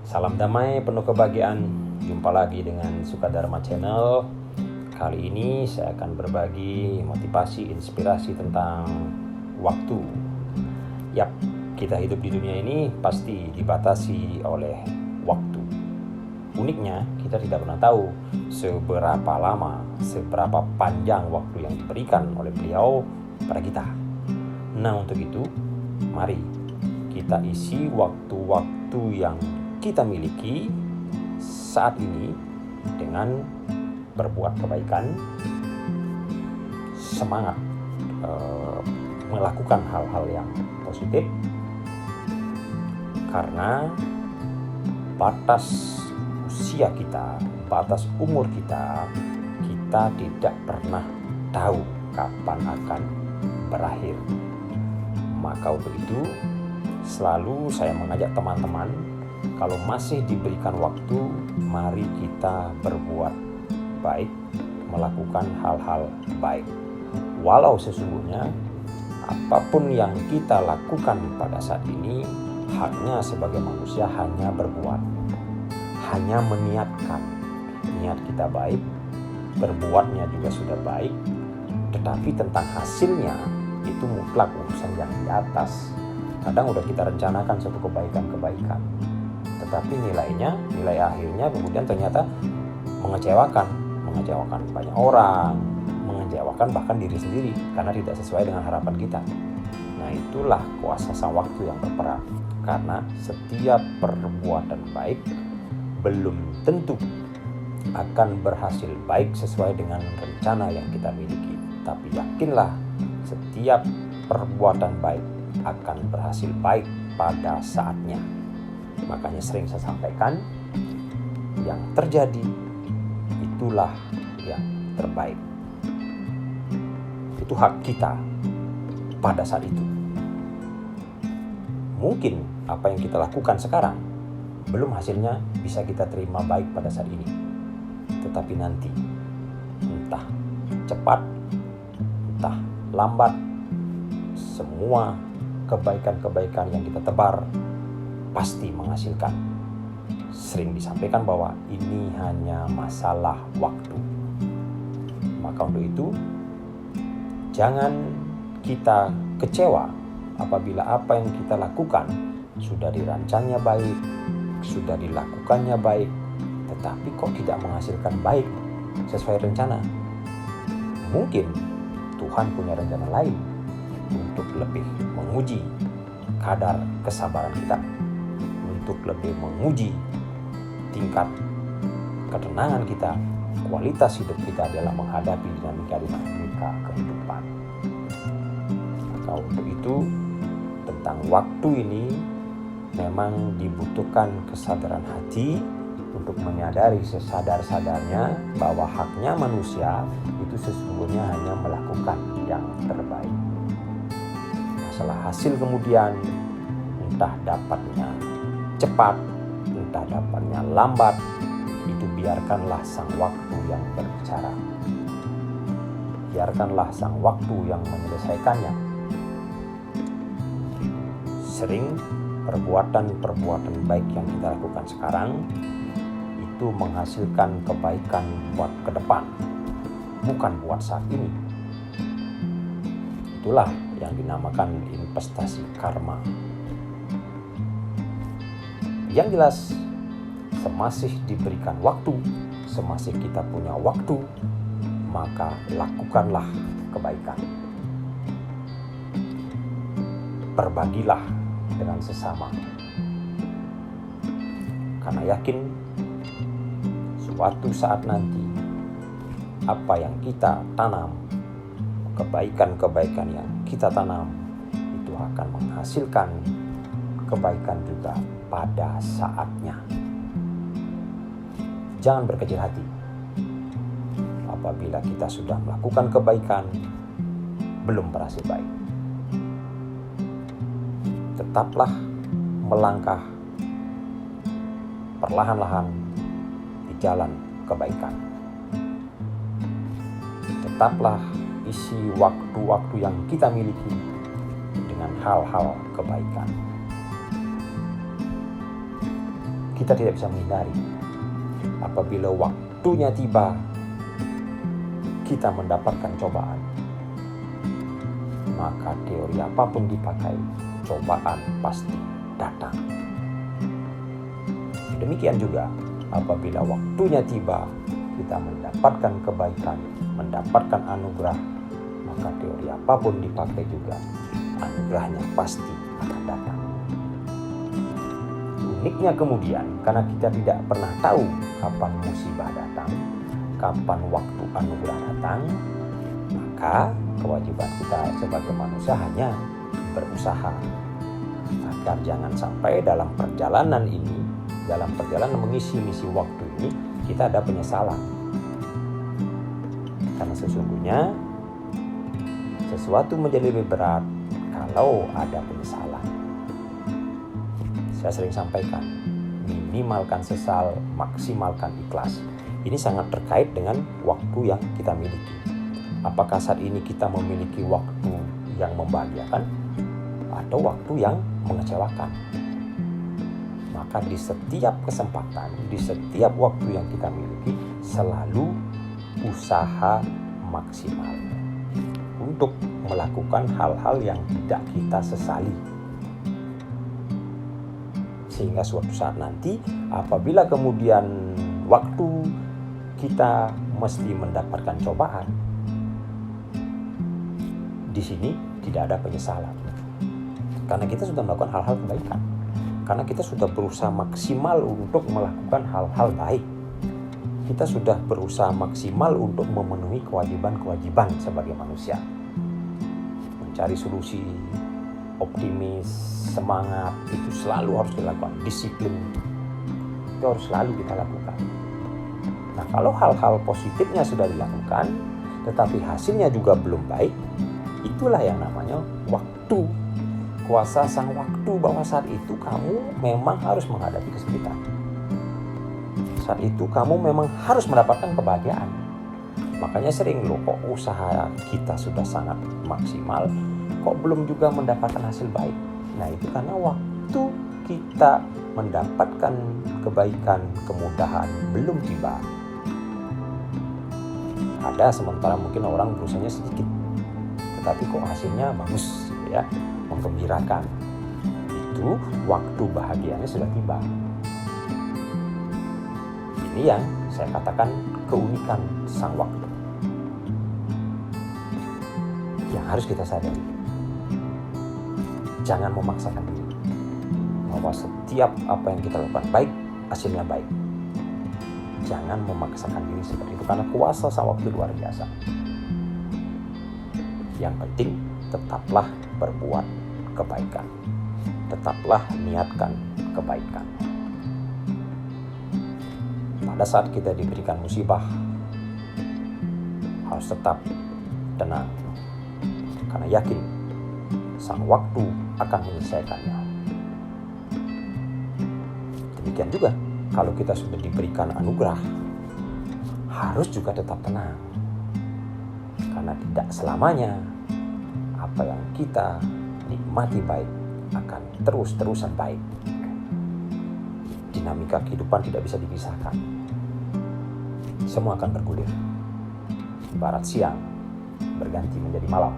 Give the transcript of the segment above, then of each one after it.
Salam damai penuh kebahagiaan. Jumpa lagi dengan Sukadharma Channel. Kali ini saya akan berbagi motivasi, inspirasi tentang waktu. Yap, kita hidup di dunia ini pasti dibatasi oleh waktu. Uniknya, kita tidak pernah tahu seberapa lama, seberapa panjang waktu yang diberikan oleh beliau pada kita. Nah, untuk itu, mari kita isi waktu-waktu yang kita miliki saat ini dengan berbuat kebaikan, semangat melakukan hal-hal yang positif, karena batas usia kita, batas umur kita tidak pernah tahu kapan akan berakhir. Maka untuk itu selalu saya mengajak teman-teman, kalau masih diberikan waktu, mari kita berbuat baik, melakukan hal-hal baik. Walau sesungguhnya apapun yang kita lakukan pada saat ini, haknya sebagai manusia hanya berbuat, hanya meniatkan. Niat kita baik, berbuatnya juga sudah baik, tetapi tentang hasilnya itu mutlak urusan yang di atas. Kadang udah kita rencanakan suatu kebaikan-kebaikan, tetapi nilai akhirnya kemudian ternyata mengecewakan banyak orang, mengecewakan bahkan diri sendiri karena tidak sesuai dengan harapan kita. Nah, itulah kuasa sang waktu yang berperan, karena setiap perbuatan baik belum tentu akan berhasil baik sesuai dengan rencana yang kita miliki. Tapi yakinlah, setiap perbuatan baik akan berhasil baik pada saatnya. Makanya sering saya sampaikan, yang terjadi itulah yang terbaik. Itu hak kita pada saat itu. Mungkin apa yang kita lakukan sekarang belum hasilnya bisa kita terima baik pada saat ini, tetapi nanti entah cepat entah lambat, semua kebaikan-kebaikan yang kita tebar pasti menghasilkan. Sering disampaikan bahwa ini hanya masalah waktu. Maka untuk itu, jangan kita kecewa apabila apa yang kita lakukan sudah dirancangnya baik, sudah dilakukannya baik, tetapi kok tidak menghasilkan baik sesuai rencana. Mungkin Tuhan punya rencana lain untuk lebih menguji kadar kesabaran kita, untuk lebih menguji tingkat ketenangan kita, kualitas hidup kita dalam menghadapi dinamika kehidupan. Maka untuk itu, tentang waktu ini memang dibutuhkan kesadaran hati untuk menyadari sesadar-sadarnya bahwa haknya manusia itu sesungguhnya hanya melakukan yang terbaik. Masalah hasil kemudian, entah dapatnya cepat, entah dapatnya lambat, itu biarkanlah sang waktu yang berbicara. Biarkanlah sang waktu yang menyelesaikannya. Sering perbuatan baik yang kita lakukan sekarang itu menghasilkan kebaikan buat ke depan, bukan buat saat ini. Itulah yang dinamakan investasi karma. Yang jelas, semasih diberikan waktu, semasih kita punya waktu, maka lakukanlah kebaikan. Berbagilah dengan sesama, karena yakin suatu saat nanti apa yang kita tanam, kebaikan-kebaikan yang kita tanam itu akan menghasilkan kebaikan juga pada saatnya. Jangan berkecil hati apabila kita sudah melakukan kebaikan belum berhasil baik. Tetaplah melangkah perlahan-lahan di jalan kebaikan. Tetaplah isi waktu-waktu yang kita miliki dengan hal-hal kebaikan. kita tidak bisa menghindari. Apabila waktunya tiba, kita mendapatkan cobaan, maka teori apapun dipakai, cobaan pasti datang. Demikian juga apabila waktunya tiba, kita mendapatkan kebaikan, mendapatkan anugerah, maka teori apapun dipakai juga, anugerahnya pasti akan datang. Uniknya kemudian, karena kita tidak pernah tahu kapan musibah datang, kapan waktu anugerah datang, maka kewajiban kita sebagai manusia hanya berusaha agar jangan sampai dalam perjalanan ini, dalam perjalanan mengisi misi waktu ini, kita ada penyesalan. Karena sesungguhnya sesuatu menjadi lebih berat kalau ada penyesalan. Saya sering sampaikan, minimalkan sesal, maksimalkan ikhlas. Ini sangat terkait dengan waktu yang kita miliki. Apakah saat ini kita memiliki waktu yang membahagiakan atau waktu yang mengecewakan? Maka di setiap kesempatan, di setiap waktu yang kita miliki, selalu usaha maksimal untuk melakukan hal-hal yang tidak kita sesali. Sehingga suatu saat nanti apabila kemudian waktu kita mesti mendapatkan cobaan, di sini tidak ada penyesalan. Karena kita sudah melakukan hal-hal kebaikan. Karena kita sudah berusaha maksimal untuk melakukan hal-hal baik. Kita sudah berusaha maksimal untuk memenuhi kewajiban-kewajiban sebagai manusia. Mencari solusi, optimis, semangat, itu selalu harus dilakukan. Disiplin, itu harus selalu kita lakukan. Nah, kalau hal-hal positifnya sudah dilakukan, tetapi hasilnya juga belum baik, itulah yang namanya waktu. Kuasa sang waktu, bahwa saat itu kamu memang harus menghadapi kesulitan. Saat itu kamu memang harus mendapatkan kebahagiaan. Makanya sering loh, kok usaha kita sudah sangat maksimal, kok belum juga mendapatkan hasil baik. Nah, itu karena waktu kita mendapatkan kebaikan, kemudahan belum tiba. Ada sementara mungkin orang berusahanya sedikit, tetapi kok hasilnya bagus, ya, menggembirakan. Itu waktu bahagianya sudah tiba. Ini yang saya katakan keunikan sang waktu, yang harus kita sadari. Jangan memaksakan diri, bahwa setiap apa yang kita lakukan baik, hasilnya baik. Jangan memaksakan diri seperti itu, karena kuasa sang waktu luar biasa. Yang penting tetaplah berbuat kebaikan, tetaplah niatkan kebaikan. Pada saat kita diberikan musibah, harus tetap tenang, karena yakin sang waktu akan menyelesaikannya. Demikian juga kalau kita sudah diberikan anugerah, harus juga tetap tenang, karena tidak selamanya apa yang kita nikmati baik akan terus-terusan baik. Dinamika kehidupan tidak bisa dipisahkan. Semua akan bergulir. Ibarat siang berganti menjadi malam,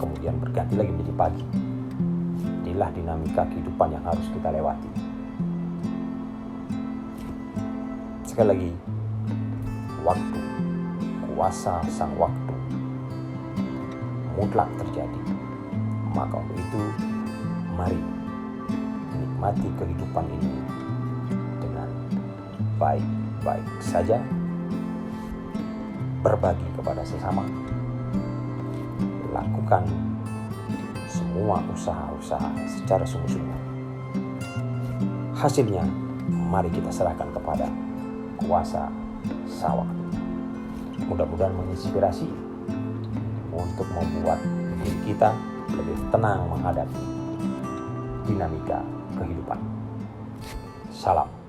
kemudian berganti lagi menjadi pagi. Inilah dinamika kehidupan yang harus kita lewati. Sekali lagi, waktu, kuasa sang waktu mutlak terjadi. Maka untuk itu, mari menikmati kehidupan ini dengan baik-baik saja, berbagi kepada sesama, lakukan semua usaha-usaha secara sungguh-sungguh. Hasilnya, mari kita serahkan kepada kuasa sang waktu. Mudah-mudahan menginspirasi untuk membuat diri kita lebih tenang menghadapi dinamika kehidupan. Salam.